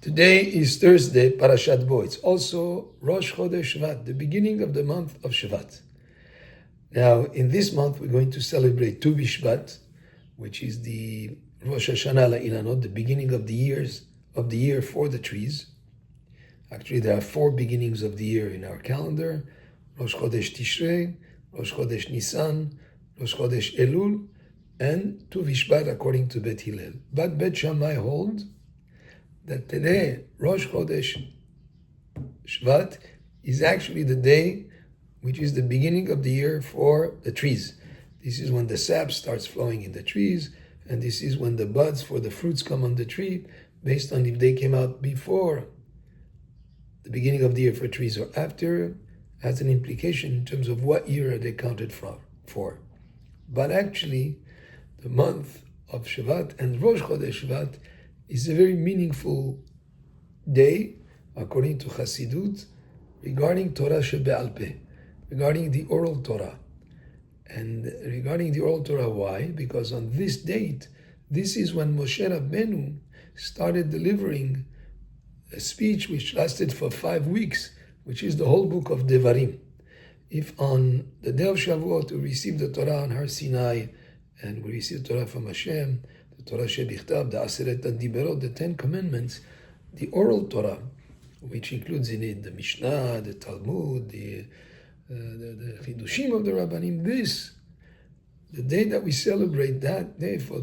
Today is Thursday, Parashat Bo. It's also Rosh Chodesh Shvat, the beginning of the month of Shvat. Now, in this month, we're going to celebrate Tu B'Shvat, which is the Rosh Hashanah La'ilanot, the beginning of the year for the trees. Actually, there are 4 beginnings of the year in our calendar: Rosh Chodesh Tishrei, Rosh Chodesh Nisan, Rosh Chodesh Elul, and Tu B'Shvat according to Bet Hillel. But Bet Shammai hold that today, Rosh Chodesh Shvat, is actually the day which is the beginning of the year for the trees. This is when the sap starts flowing in the trees, and this is when the buds for the fruits come on the tree, based on if they came out before the beginning of the year for trees or after, has an implication in terms of what year are they counted for. But actually, the month of Shvat and Rosh Chodesh Shvat is a very meaningful day, according to Chassidut, regarding Torah Shebe'al Peh, regarding the oral Torah. And regarding the oral Torah, why? Because on this date, this is when Moshe Rabbeinu started delivering a speech which lasted for 5 weeks, which is the whole book of Devarim. If on the day of Shavuot we receive the Torah on Har Sinai, and we receive the Torah from Hashem, the Torah Shebichtav, the Aseret HaDiberot, the 10 Commandments, the oral Torah, which includes in it the Mishnah, the Talmud, the Chidushim of the Rabbanim, the day that we celebrate that day for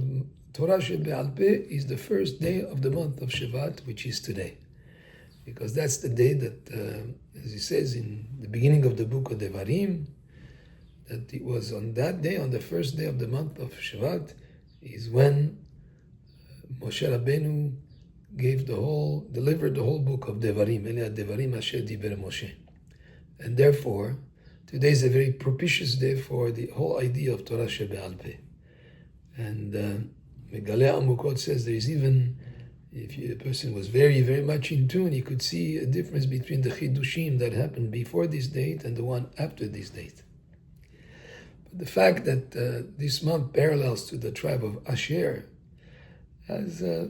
Torah Shebe'al Peh is the first day of the month of Shvat, which is today. Because that's the day that, as he says in the beginning of the book of Devarim, that it was on that day, on the first day of the month of Shvat, is when Moshe Rabbeinu delivered the whole book of Devarim, Ele Devarim Asher Diber Moshe. And therefore, today is a very propitious day for the whole idea of Torah Shebe'al Peh. And Megaleh Amukot says there is even, if a person was very, very much in tune, he could see a difference between the Chidushim that happened before this date and the one after this date. But the fact that this month parallels to the tribe of Asher has a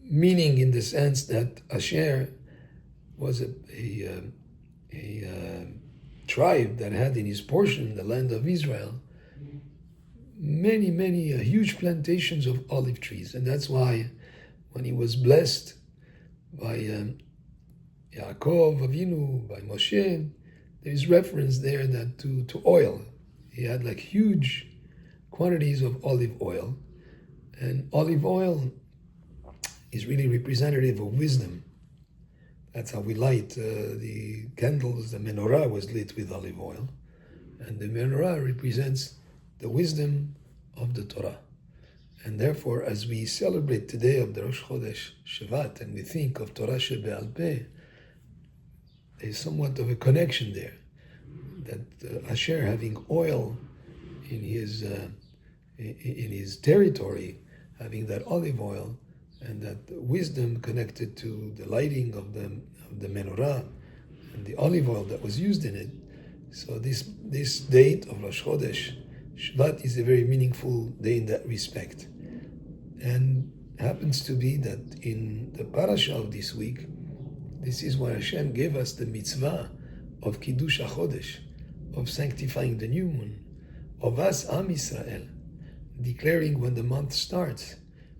meaning in the sense that Asher was a tribe that had in his portion, the land of Israel, many huge plantations of olive trees. And that's why when he was blessed by Yaakov Avinu, by Moshe, there is reference there that to oil. He had like huge quantities of olive oil. And olive oil is really representative of wisdom. That's how we light the candles. The menorah was lit with olive oil. And the menorah represents the wisdom of the Torah. And therefore, as we celebrate today of the Rosh Chodesh Shvat, and we think of Torah Shebe'al Peh, there's somewhat of a connection there. That Asher, having oil in his territory, having that olive oil, and that wisdom connected to the lighting of the menorah and the olive oil that was used in it. So this date of Rosh Chodesh Shvat is a very meaningful day in that respect. And happens to be that in the parasha of this week, this is where Hashem gave us the mitzvah of Kiddush HaChodesh, of sanctifying the new moon, of us Am Yisrael, declaring when the month starts.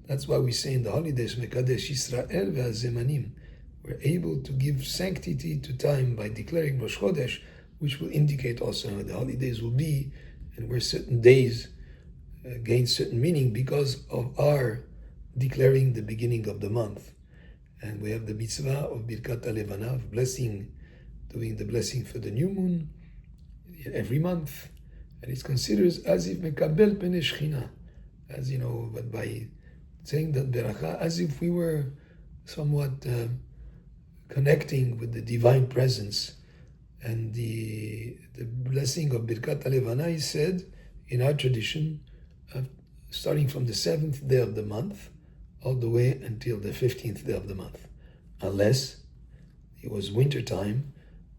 That's why we say in the holidays, Mekadesh Yisrael ve'azemanim. We're able to give sanctity to time by declaring Rosh Chodesh, which will indicate also how the holidays will be, and where certain days gain certain meaning because of our declaring the beginning of the month. And we have the mitzvah of Birkat HaLevana, doing the blessing for the new moon every month. And it's considered as if Mekabel Pene Shechina, as you know, but by saying that beracha, as if we were somewhat connecting with the divine presence. And the blessing of Birkat HaLevana is said in our tradition, starting from the 7th day of the month, all the way until the 15th day of the month. Unless it was winter time,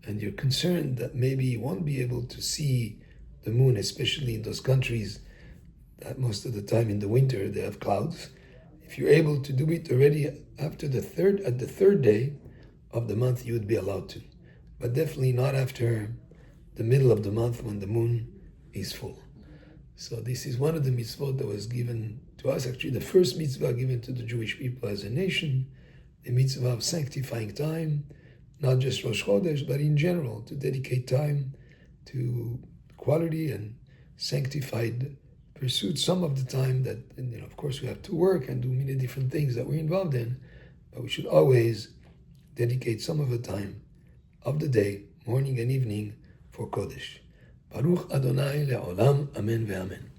and you're concerned that maybe you won't be able to see the moon, especially in those countries that most of the time in the winter they have clouds. If If you're able to do it already at the third day of the month, you would be allowed to. But definitely not after the middle of the month when the moon is full. So this is one of the mitzvot that was given to us, actually the first mitzvah given to the Jewish people as a nation, the mitzvah of sanctifying time, not just Rosh Chodesh, but in general, to dedicate time to quality and sanctified pursuit. Some of the time that, of course, we have to work and do many different things that we're involved in, but we should always dedicate some of the time of the day, morning and evening, for Kodesh. Baruch Adonai le'olam, amen ve'amen.